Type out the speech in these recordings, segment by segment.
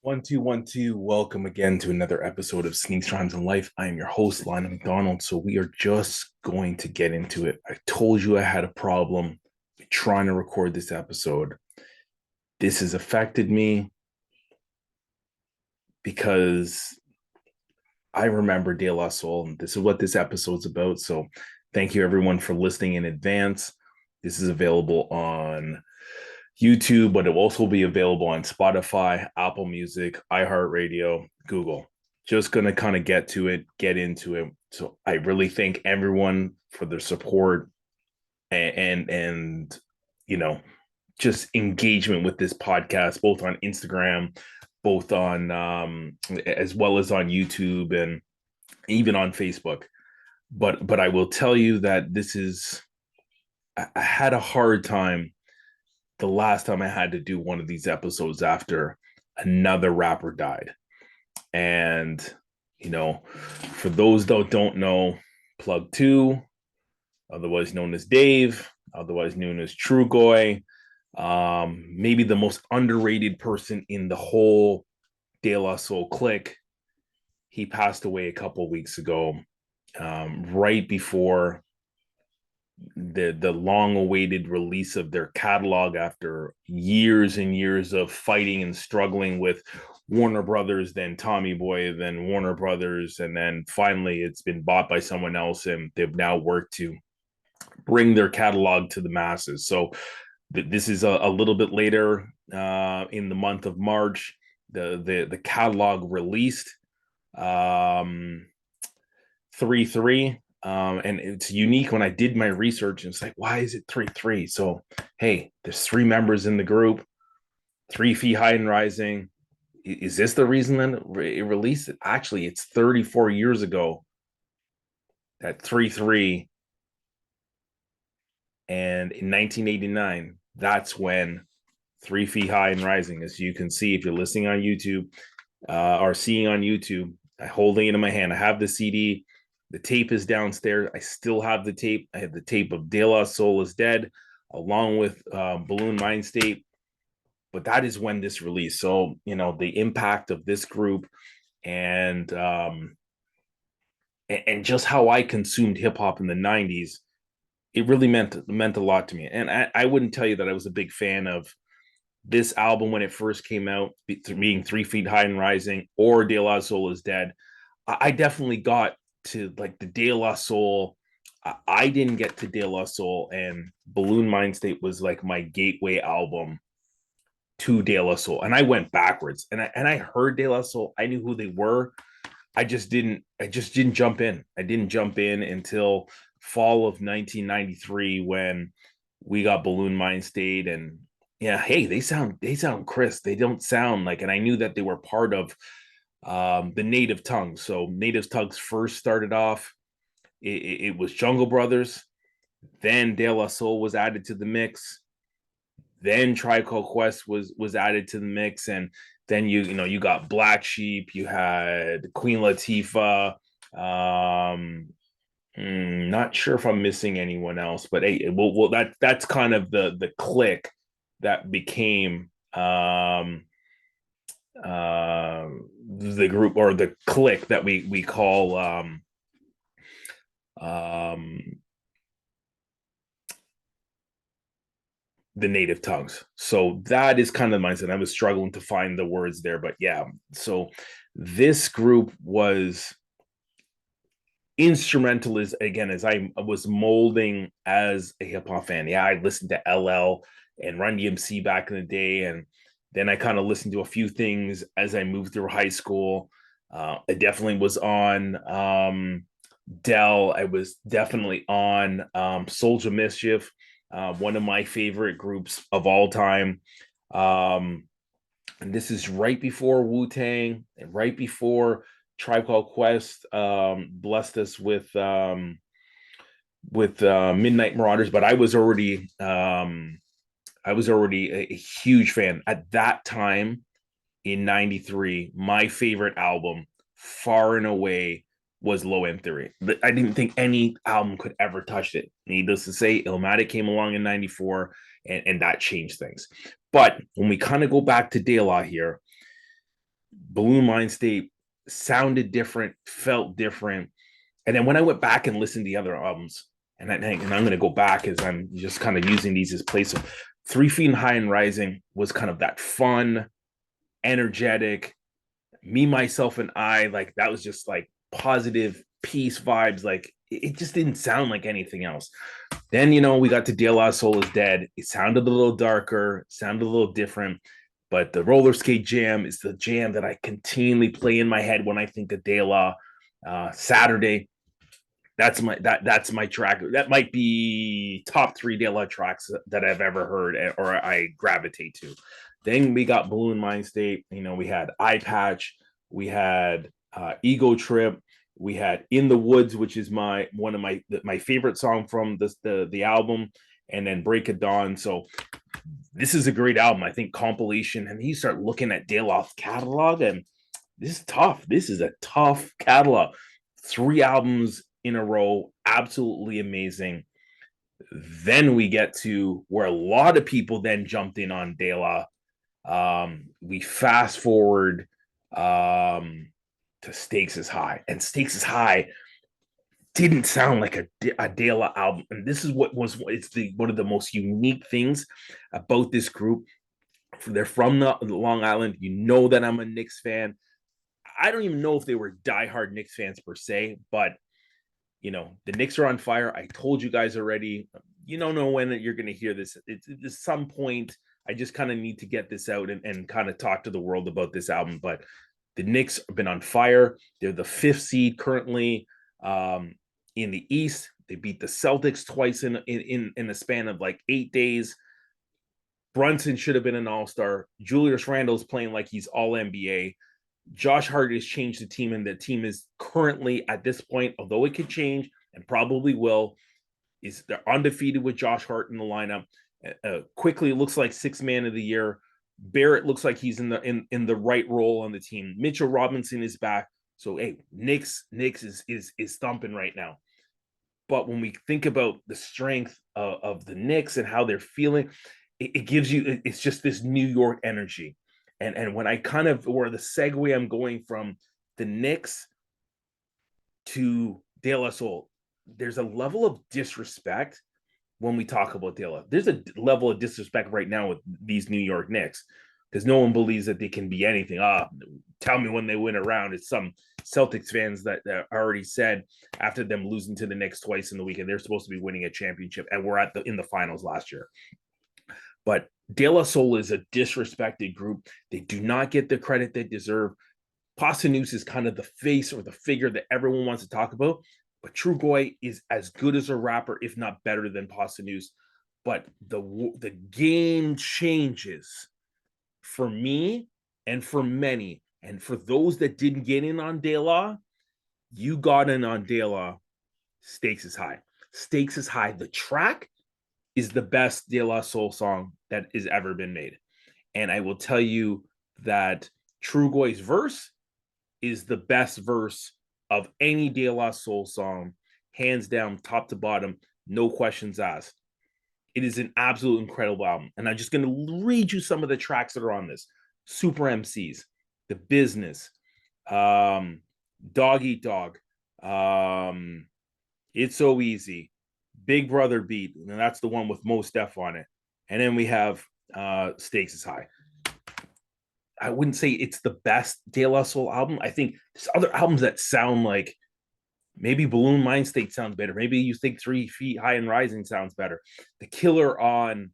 One, two, one, two. Welcome again to another episode of Sneaks, Rhymes, and Life. I am your host, Lionel McDonald. So we are just going to get into it. I told you I had a problem trying to record this episode. This has affected me because I remember De La Soul, and this is what this episode's about. So thank you everyone for listening in advance. This is available on YouTube, but it will also be available on Spotify, Apple Music, iHeartRadio, Google. Just going to kind of get into it. So I really thank everyone for their support and you know, just engagement with this podcast, both on Instagram, both on as well as on YouTube and even on Facebook. But I will tell you that I had a hard time the last time I had to do one of these episodes after another rapper died. And, for those that don't know, Plug 2, otherwise known as Dave, otherwise known as Trugoy, maybe the most underrated person in the whole De La Soul clique. He passed away a couple of weeks ago, right before the long awaited release of their catalog after years and years of fighting and struggling with Warner Brothers, then Tommy Boy, then Warner Brothers, and then finally it's been bought by someone else, and they've now worked to bring their catalog to the masses. So this is a little bit later in the month of March. The catalog released 3-3. And it's unique when I did my research, and it's like, why is it 3-3? So, hey, there's three members in the group, 3 feet high and rising. Is this the reason that it released it? Actually, it's 34 years ago that 3-3. And in 1989, that's when 3 feet high and rising, as you can see, if you're listening on YouTube or seeing on YouTube, I'm holding it in my hand. I have the CD. The tape is downstairs. I still have the tape. I have the tape of De La Soul is Dead, along with Buhloone Mindstate. But that is when this released. So, the impact of this group and just how I consumed hip hop in the 90s, it really meant a lot to me. And I wouldn't tell you that I was a big fan of this album when it first came out, being 3 feet high and rising, or De La Soul is Dead. I definitely got to like the De La Soul. I didn't get to De La Soul, and Buhloone Mindstate was like my gateway album to De La Soul. And I went backwards, and I heard De La Soul. I knew who they were. I just didn't jump in. I didn't jump in until fall of 1993 when we got Buhloone Mindstate. And yeah, hey, they sound crisp. They don't sound like, and I knew that they were part of the Native Tongues. So Native Tongues first started off, it was Jungle Brothers, then De La Soul was added to the mix, then Tribe Called Quest was added to the mix, and then you got Black Sheep, you had Queen Latifah. Not sure if I'm missing anyone else, but hey, well that's kind of the clique that became the group, or the clique that we call um, the Native Tongues. So that is kind of the mindset. I was struggling to find the words there, but yeah. So this group was instrumental as I was molding as a hip hop fan. Yeah, I listened to LL and Run DMC back in the day, and then I kind of listened to a few things as I moved through high school. I definitely was on Dell. I was definitely on Soldier Mischief, one of my favorite groups of all time. And this is right before Wu-Tang and right before Tribe Called Quest blessed us with Midnight Marauders. But I was already a huge fan at that time. In 93, my favorite album far and away was Low End Theory. I didn't think any album could ever touch it. Needless to say, Illmatic came along in 94, and that changed things. But when we kind of go back to De La here, Buhloone Mindstate sounded different, felt different. And then when I went back and listened to the other albums, and I'm going to go back as I'm just kind of using these as place of 3 Feet and High and Rising was kind of that fun, energetic, me, myself, and I, like that was just like positive peace vibes. Like it just didn't sound like anything else. Then, we got to De La Soul is Dead. It sounded a little darker, sounded a little different. But the Roller Skate Jam is the jam that I continually play in my head when I think of De La. Saturday, that's my track. That might be top 3 De La tracks that I've ever heard or I gravitate to. Then we got Buhloone Mindstate. We had Eye Patch. We had Ego Trip. We had In the Woods, which is one of my favorite song from the album, and then Break of Dawn. So this is a great album. I think compilation. And you start looking at De La's catalog, and this is tough. This is a tough catalog. 3 albums in a row, absolutely amazing. Then we get to where a lot of people then jumped in on De La. We fast forward to Stakes is High, and Stakes is High didn't sound like a De La album. And this is one of the most unique things about this group. They're from the Long Island. That I'm a Knicks fan. I don't even know if they were diehard Knicks fans per se, but the Knicks are on fire. I told you guys already. You don't know when you're going to hear this. At some point. I just kind of need to get this out and kind of talk to the world about this album. But the Knicks have been on fire. They're the 5th seed currently in the East. They beat the Celtics twice in a span of like 8 days. Brunson should have been an all-star. Julius Randle's playing like he's all NBA. Josh Hart has changed the team, and the team is currently at this point, although it could change and probably will, they're undefeated with Josh Hart in the lineup. Quickly looks like 6th man of the year. Barrett looks like he's in the right role on the team. Mitchell Robinson is back. So hey, Knicks is thumping right now. But when we think about the strength of the Knicks and how they're feeling, it gives you, it's just this New York energy. And when I kind of, or the segue I'm going from the Knicks to De La Soul, there's a level of disrespect when we talk about De La. There's a level of disrespect right now with these New York Knicks because no one believes that they can be anything. Tell me when they win a round. It's some Celtics fans that already said after them losing to the Knicks twice in the weekend, they're supposed to be winning a championship, and we're in the finals last year. But De La Soul is a disrespected group. They do not get the credit they deserve. Posdnuos is kind of the face or the figure that everyone wants to talk about. But Trugoy is as good as a rapper, if not better than Posdnuos. But the game changes for me and for many. And for those that didn't get in on De La, you got in on De La. Stakes is High. Stakes is High. The track is the best De La Soul song that has ever been made. And I will tell you that Trugoy's verse is the best verse of any De La Soul song, hands down, top to bottom, no questions asked. It is an absolute incredible album. And I'm just going to read you some of the tracks that are on this. Super MCs, The Business, Dog Eat Dog, It's So Easy, Big Brother Beat, and that's the one with Mos Def on it. And then we have Stakes is High. I wouldn't say it's the best De La Soul album. I think there's other albums that sound like maybe Buhloone Mindstate sounds better. Maybe you think 3 Feet High and Rising sounds better. The killer on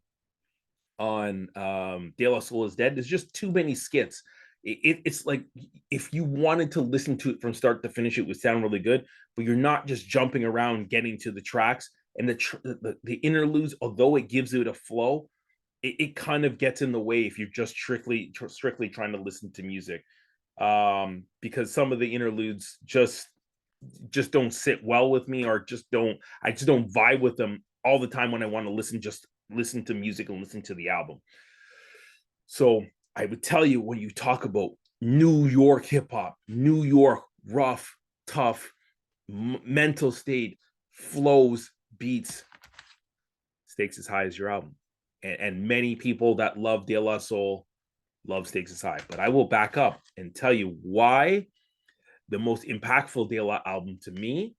De La Soul is Dead. There's just too many skits. It's like if you wanted to listen to it from start to finish, it would sound really good, but you're not just jumping around getting to the tracks and the interludes. Although it gives it a flow, it kind of gets in the way if you're just strictly trying to listen to music, because some of the interludes just don't sit well with me, or I just don't vibe with them all the time when I want to listen to music and listen to the album. So I would tell you, when you talk about New York hip hop, New York rough, tough, mental state, flows, beats, Stakes is High is your album. And many people that love De La Soul love Stakes is High. But I will back up and tell you why the most impactful De La album to me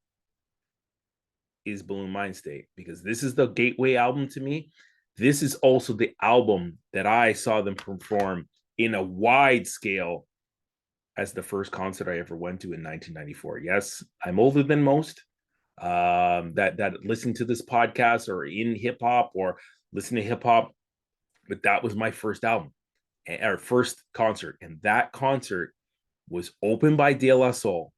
is Buhloone Mindstate, because this is the gateway album to me. This is also the album that I saw them perform in a wide scale as the first concert I ever went to in 1994. Yes, I'm older than most that listen to this podcast or in hip hop or listen to hip hop, but that was my first album, our first concert, and that concert was opened by De La Soul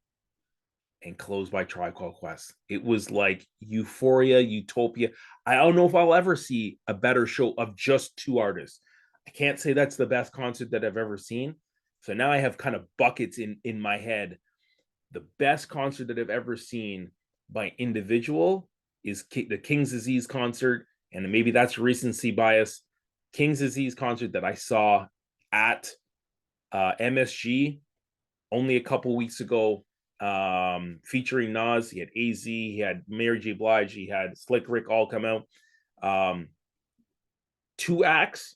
and closed by Tribe Called Quest. It was like euphoria, utopia. I don't know if I'll ever see a better show of just two artists. I can't say that's the best concert that I've ever seen. So now I have kind of buckets in my head. The best concert that I've ever seen by individual is the King's Disease concert, and maybe that's recency bias. King's Disease concert that I saw at MSG only a couple weeks ago, featuring Nas. He had AZ, he had Mary J. Blige, he had Slick Rick all come out. Two acts.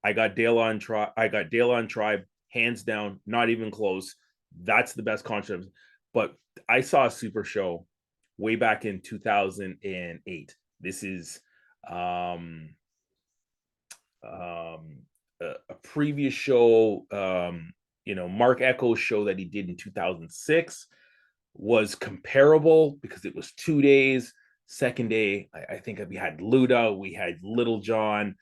I got De La and Tribe, hands down, not even close. That's the best concert. But I saw a super show way back in 2008. This is a previous show. Mark Echo's show that he did in 2006 was comparable because it was 2 days. Second day, I think we had Luda, we had Little John,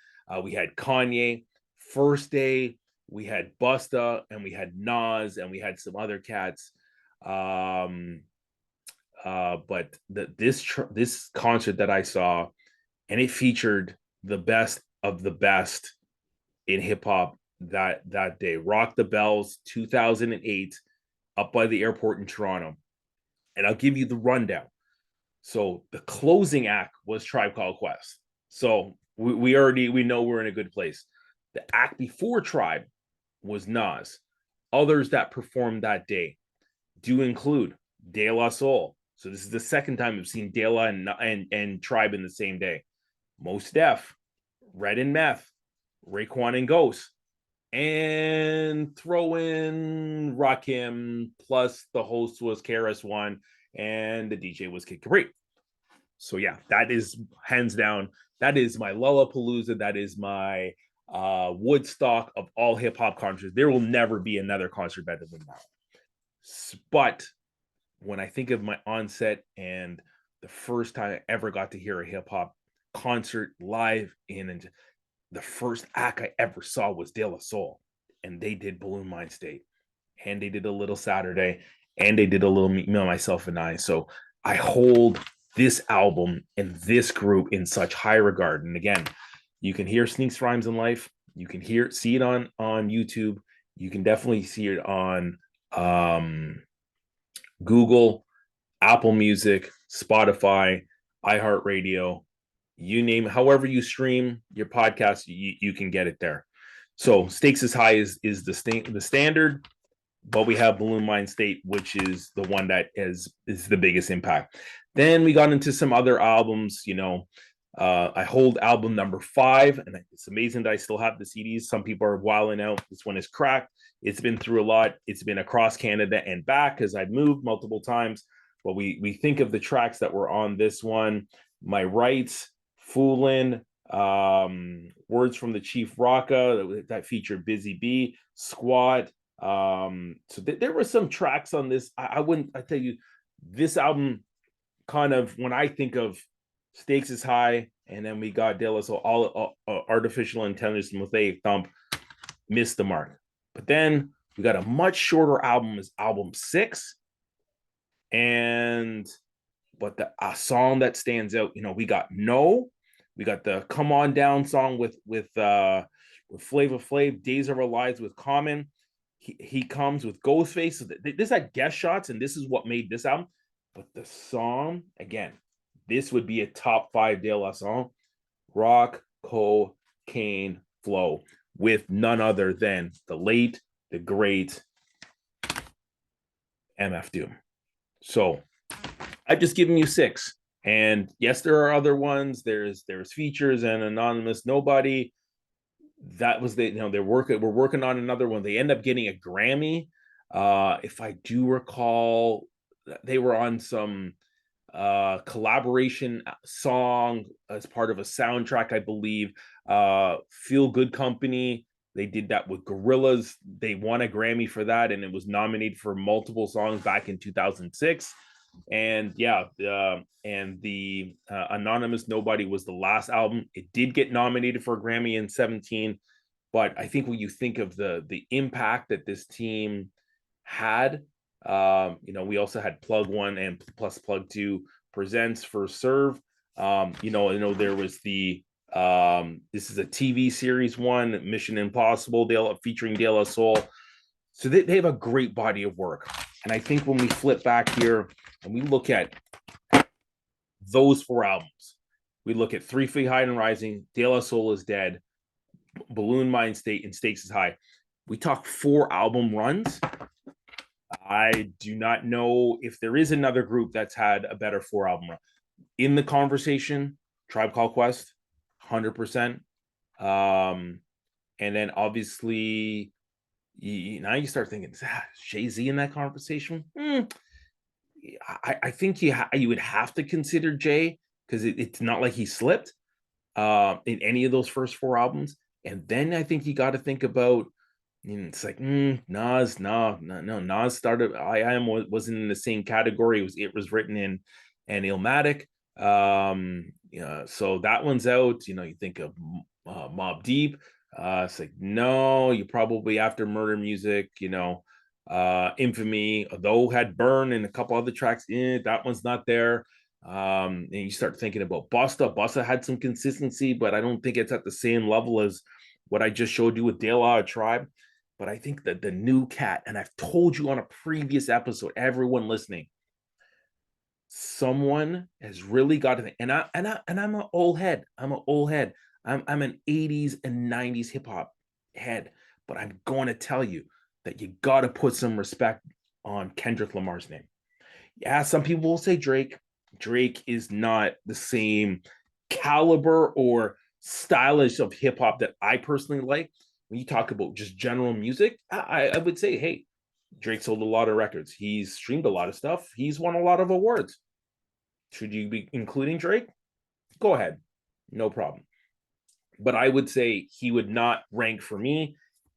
we had Kanye. First day, we had Busta, and we had Nas, and we had some other cats. But this concert that I saw, and it featured the best of the best in hip hop that day. Rock the Bells, 2008, up by the airport in Toronto. And I'll give you the rundown. So the closing act was Tribe Called Quest. So we know we're in a good place. The act before Tribe was Nas. Others that performed that day do include De La Soul. So this is the second time we've seen De La and Tribe in the same day. Mos Def, Red and Meth, Raekwon and Ghost, and throw in Rakim, plus the host was KRS-One and the DJ was Kid Capri. So yeah, that is hands down. That is my Lollapalooza. That is my Woodstock of all hip hop concerts. There will never be another concert better than that. But when I think of my onset and the first time I ever got to hear a hip hop concert live and the first act I ever saw was De La Soul, and they did Buhloone Mindstate, and they did a Little Saturday, and they did a little Me, Myself, and I. So I hold this album and this group in such high regard. And again, you can hear Sneaks, Rhymes, and Life. You can see it on YouTube. You can definitely see it on Google, Apple Music, Spotify, iHeartRadio, you name it. However you stream your podcast, you can get it there. So Stakes is High is the standard, but we have Buhloone Mindstate, which is the one that is the biggest impact. Then we got into some other albums. I hold album number 5, and it's amazing that I still have the CDs. Some people are wilding out. This one is cracked. It's been through a lot. It's been across Canada and back because I've moved multiple times. But we think of the tracks that were on this one: My Rights, Foolin', Words from the Chief Rocka that featured Busy B, Squad. So there were some tracks on this. I tell you, this album kind of, when I think of Stakes is High, and then we got De La Soul, all Artificial Intelligence, Mosaic Thump, missed the mark. But then we got a much shorter album, is album 6. But a song that stands out, we got No, we got the Come On Down song with Flavor Flav, Days of Our Lives with Common. He comes with Ghostface. So this had guest shots, and this is what made this album. But the song, again, this would be a top 5 De La song: Rock, Cocaine, Flow, with none other than the late, the great MF Doom. So I've just given you 6. And yes, there are other ones. There's Features and Anonymous Nobody. that was we're working on another one. They end up getting a Grammy. If I do recall, they were on some collaboration song as part of a soundtrack, I believe. Feel Good Company. They did that with Gorillaz. They won a Grammy for that, and it was nominated for multiple songs back in 2006. And and the Anonymous Nobody was the last album. It did get nominated for a Grammy in 17, but I think when you think of the impact that this team had, we also had Plug One and plus Plug Two presents for Serve. I know there was the this is a TV series one, Mission Impossible, featuring De La Soul. So they have a great body of work. And I think when we flip back here and we look at those 4 albums, we look at 3 Feet High and Rising, De La Soul is Dead, Buhloone Mindstate, and Stakes is High. We talk 4 album runs. I do not know if there is another group that's had a better 4 album run. In the conversation, Tribe Called Quest, 100%. And then obviously, now you start thinking, is Jay-Z in that conversation? I think you would have to consider Jay, because it's not like he slipped in any of those first 4 albums. And then I think you got to think about, it's like Nas. No. Nas started. I Am wasn't in the same category. It was written in and Illmatic. So that one's out. You think of Mobb Deep. It's like, no, you probably after Murder Music. Infamy, though, had Burn and a couple other tracks in it. That one's not there. And you start thinking about Busta. Busta had some consistency, but I don't think it's at the same level as what I just showed you with De La Tribe. But I think that the new cat, and I've told you on a previous episode, everyone listening, someone has really got to think. And I'm an old head. I'm an 80s and 90s hip hop head, but I'm going to tell you that you got to put some respect on Kendrick Lamar's name. Yeah, some people will say Drake. Drake is not the same caliber or stylish of hip hop that I personally like. When you talk about just general music, I would say, hey, Drake sold a lot of records. He's streamed a lot of stuff. He's won a lot of awards. Should you be including Drake? Go ahead. No problem. But I would say he would not rank for me.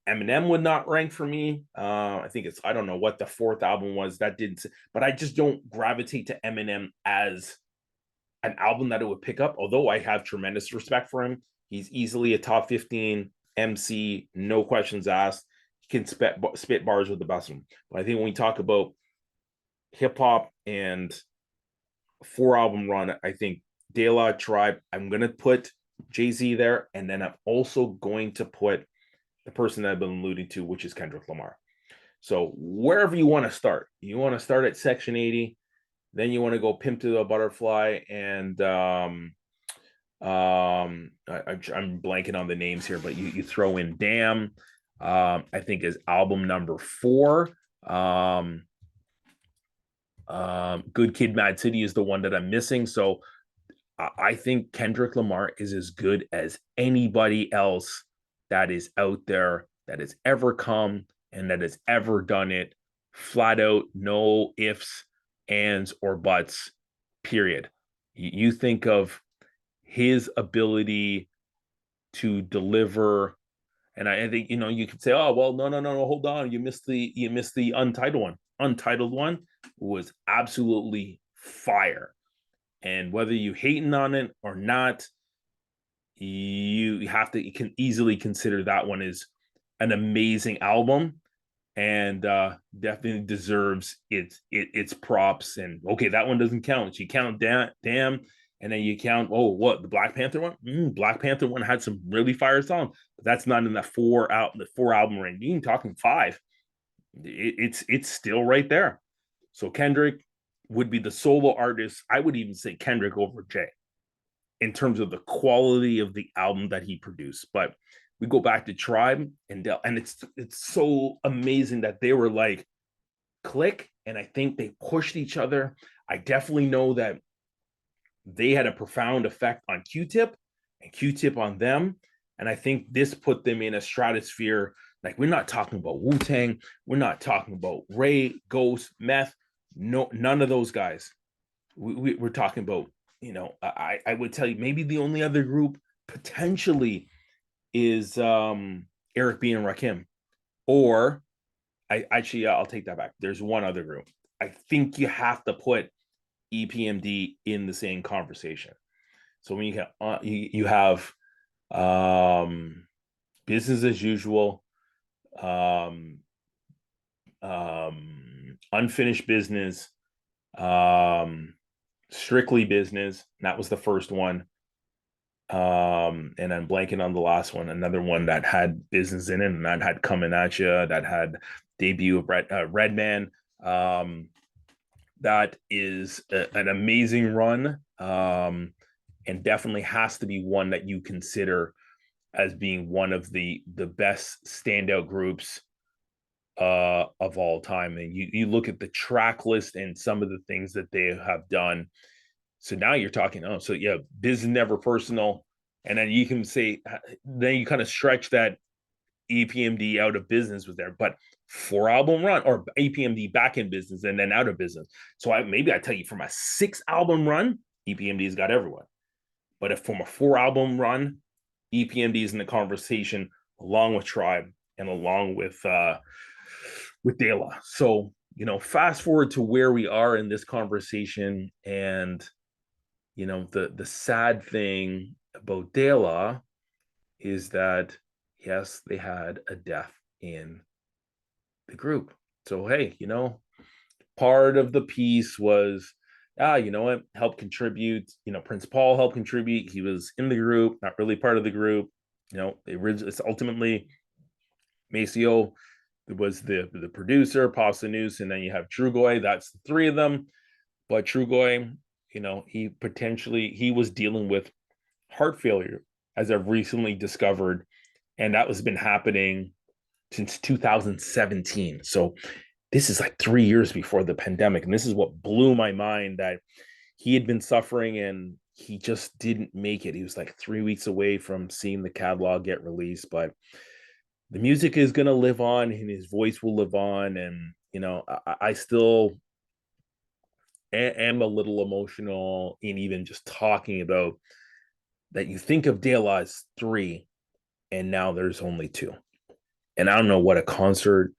Eminem would not rank for me. I think I don't know what the 4th album was. That didn't, but I just don't gravitate to Eminem as an album that it would pick up. Although I have tremendous respect for him. He's easily a top 15 MC, no questions asked. He can spit bars with the best of them. But I think when we talk about hip hop and 4 album run, I think De La Tribe, I'm going to put Jay-Z there. And then I'm also going to put the person that I've been alluding to, which is Kendrick Lamar. So wherever you want to start, you want to start at Section 80, then you want to go Pimp to the Butterfly, and I'm blanking on the names here, but you throw in Damn, I think is album number 4. Good Kid, Mad City is the one that I'm missing. So I think Kendrick Lamar is as good as anybody else that is out there that has ever come and that has ever done it. Flat out, no ifs, ands, or buts, period. You think of his ability to deliver, and I think you could say, oh well, no, hold on, you missed the Untitled one. Untitled one was absolutely fire, and whether you hating on it or not, you can easily consider that one as an amazing album, and definitely deserves its props. And okay, that one doesn't count. You count Damn, and then you count the Black Panther one. Black Panther one had some really fire songs, but that's not in that 4 album range. You can talking 5. It's still right there. So Kendrick would be the solo artist. I would even say Kendrick over Jay in terms of the quality of the album that he produced. But we go back to Tribe and it's so amazing that they were like click, and I think they pushed each other. I definitely know that they had a profound effect on Q-Tip and Q-Tip on them. And I think this put them in a stratosphere. Like, we're not talking about Wu-Tang. We're not talking about Ray, Ghost, Meth. No, none of those guys. We're talking about, I would tell you maybe the only other group potentially is Eric B and Rakim. Or I'll take that back. There's one other group. I think you have to put EPMD in the same conversation. So when you have business as usual, unfinished business, strictly business. That was the first one. And I'm blanking on the last one. Another one that had business in it, and that had Coming At You, that had debut of Redman. That is an amazing run, and definitely has to be one that you consider as being one of the best standout groups of all time. And you look at the track list and some of the things that they have done. So now you're talking, so yeah, business never personal. And then you can say, then you kind of stretch that EPMD out of business was there, but 4-album run, or EPMD back in business and then out of business. So maybe I tell you, from a 6-album run, EPMD's got everyone. But if from a 4-album run, EPMD is in the conversation along with Tribe and along with De La. So, fast forward to where we are in this conversation, and the sad thing about De La is that, yes, they had a death in the group. So, hey, part of the piece was, what, help contribute. Prince Paul helped contribute. He was in the group, not really part of the group. It's ultimately Maceo was the producer, Pasta News, and then you have Trugoy. That's the three of them. But Trugoy, he was dealing with heart failure, as I've recently discovered, and that has been happening since 2017. So this is like 3 years before the pandemic, and this is what blew my mind, that he had been suffering and he just didn't make it. He was like 3 weeks away from seeing the catalog get released, but the music is going to live on and his voice will live on. And I still am a little emotional in even just talking about that. You think of De La as 3, and now there's only 2. And I don't know what a concert,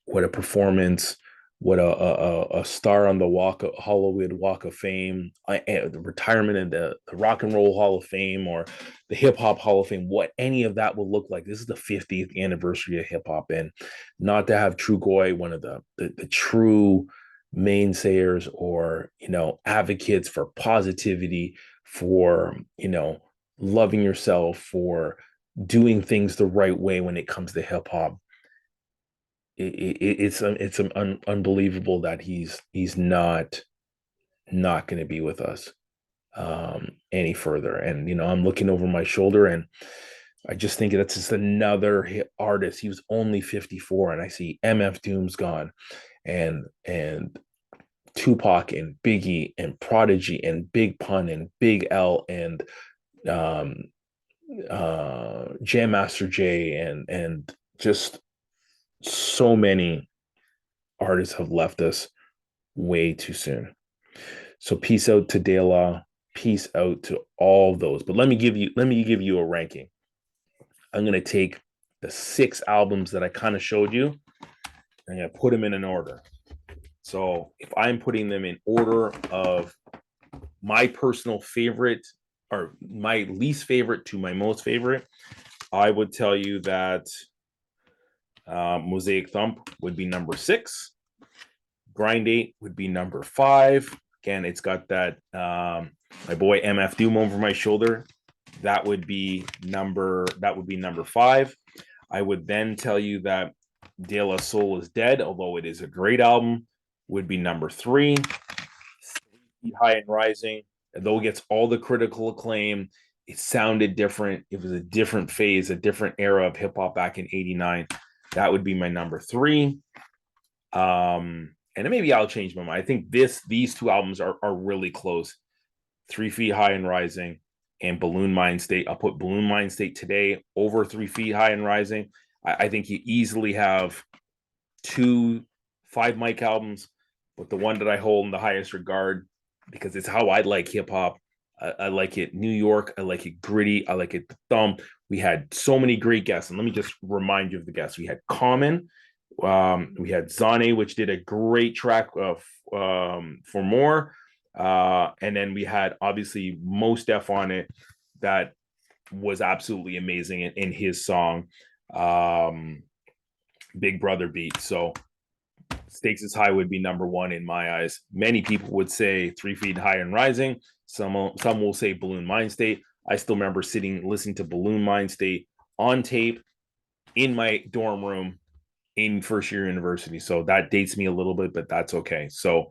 what a performance, what a star on the Hollywood Walk of Fame, the retirement in the Rock and Roll Hall of Fame, or the Hip Hop Hall of Fame, what any of that will look like. This is the 50th anniversary of hip hop, and not to have Trugoy, one of the true mainstayers, or advocates for positivity, for loving yourself, for doing things the right way when it comes to hip hop. It's unbelievable that he's not going to be with us any further. And I'm looking over my shoulder, and I just think that's just another hit artist. He was only 54, and I see MF Doom's gone, and Tupac and Biggie and Prodigy and Big Pun and Big L and Jam Master Jay, and just so many artists have left us way too soon. So peace out to De La, peace out to all those. But let me give you a ranking. I'm going to take the 6 albums that I kind of showed you, and I'm going to put them in an order. So if I'm putting them in order of my personal favorite, or my least favorite to my most favorite, I would tell you that Mosaic Thump would be number 6. Grind 8 would be number 5. Again, it's got that my boy MF Doom over my shoulder. That would be number 5. I would then tell you that De La Soul is Dead, although it is a great album, would be number 3. High and Rising, though it gets all the critical acclaim, it sounded different. It was a different phase, a different era of hip hop back in '89. That would be my number 3. And maybe I'll change my mind. I think these 2 albums are really close. 3 Feet High and Rising and Buhloone Mindstate. I'll put Buhloone Mindstate today over 3 Feet High and Rising. I think you easily have 2 5 mic albums, but the one that I hold in the highest regard, because it's how I like hip hop. I like it New York. I like it gritty. I like it the thumb. We had so many great guests. And let me just remind you of the guests. We had Common. We had Zane, which did a great track for more. And then we had obviously Mos Def on it. That was absolutely amazing in his song, Big Brother beat. So Stakes is High would be number one in my eyes. Many people would say 3 Feet High and Rising. Some will say Buhloone Mindstate. I still remember listening to Buhloone Mindstate on tape in my dorm room in first year university. So that dates me a little bit, but that's okay. So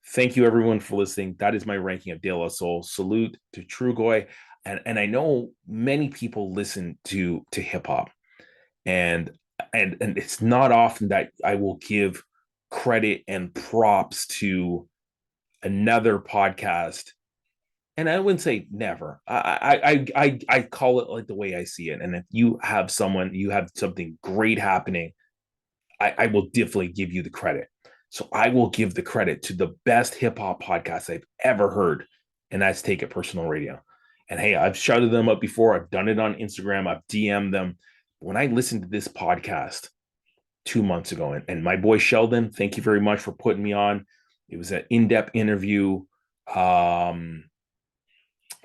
thank you everyone for listening. That is my ranking of De La Soul. Salute to Trugoy. And I know many people listen to hip hop, and it's not often that I will give credit and props to another podcast. And I wouldn't say never. I call it like the way I see it. And if you have something great happening, I will definitely give you the credit. So I will give the credit to the best hip hop podcast I've ever heard, and that's Take It Personal Radio. And hey, I've shouted them up before. I've done it on Instagram. I've DM'd them. When I listened to this podcast 2 months ago, and my boy Sheldon, thank you very much for putting me on. It was an in-depth interview.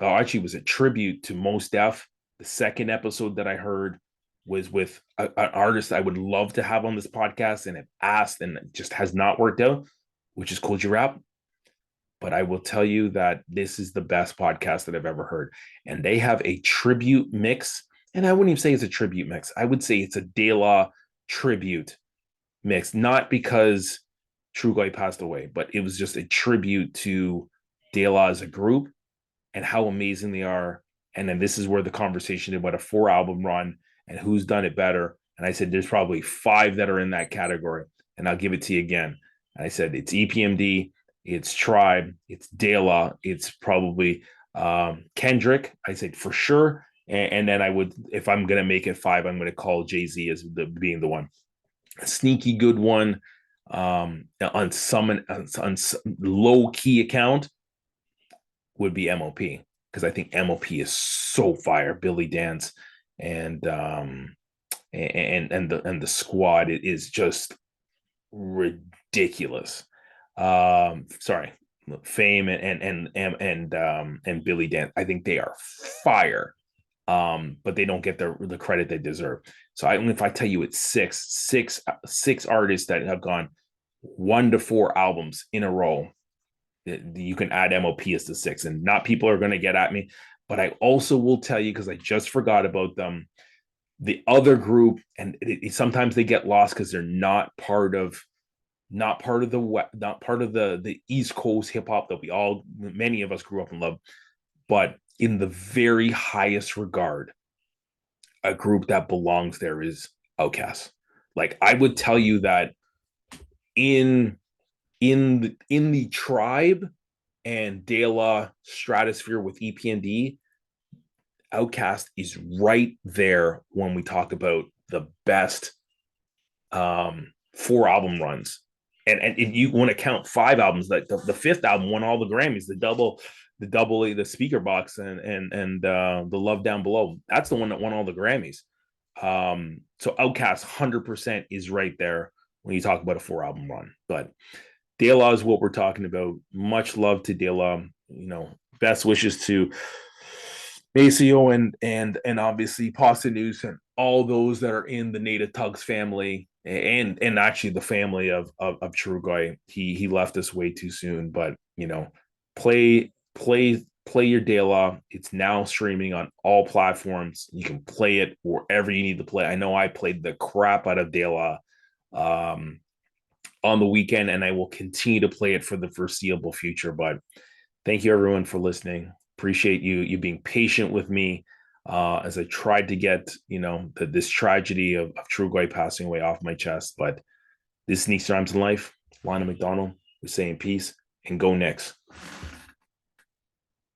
Actually, it was a tribute to Mos Def. The second episode that I heard was with an artist I would love to have on this podcast and have asked, and it just has not worked out, which is Koji Rap. But I will tell you that this is the best podcast that I've ever heard. And they have a tribute mix. And I wouldn't even say it's a tribute mix. I would say it's a De La tribute mix. Not because Trugoy passed away, but it was just a tribute to De La as a group and how amazing they are. And then this is where the conversation about a 4-album run and who's done it better. And I said, there's probably 5 that are in that category. And I'll give it to you again. And I said, it's EPMD, it's Tribe, it's De La, it's probably Kendrick. I said for sure. And then I would, if I'm going to make it 5, I'm going to call Jay-Z as being the one. A sneaky good one on some low key account would be MOP, because I think MOP is so fire. Billy Dance and the squad, it is just ridiculous. Sorry, Fame and Billy Dance. I think they are fire, but they don't get the credit they deserve. So if I tell you it's six artists that have gone 1 to 4 albums in a row, you can add MOP as the 6, and not people are going to get at me. But I also will tell you, because I just forgot about them, the other group, and sometimes they get lost because they're not part of the East Coast hip hop that many of us grew up and loved. But in the very highest regard, a group that belongs there is Outkast. Like, I would tell you that in the Tribe and De La stratosphere with EPND, Outkast is right there when we talk about the best 4-album runs. And if you want to count 5 albums, like the 5th album won all the Grammys, the double A, the Speaker Box, and the Love Down Below. That's the one that won all the Grammys. So Outkast 100% is right there when you talk about a 4-album run. But De La is what we're talking about. Much love to De La. Best wishes to Maceo and obviously Pasta News and all those that are in the Native Tugs family, and actually the family of Trugoy. He left us way too soon, but play your De La. It's now streaming on all platforms. You can play it wherever you need to play. I know I played the crap out of De La on the weekend, and I will continue to play it for the foreseeable future. But thank you everyone for listening. Appreciate you being patient with me as I tried to get this tragedy of Trugoy passing away off my chest. But this Sneaks Times in Life, Lionel McDonald, we're saying peace and go Knicks.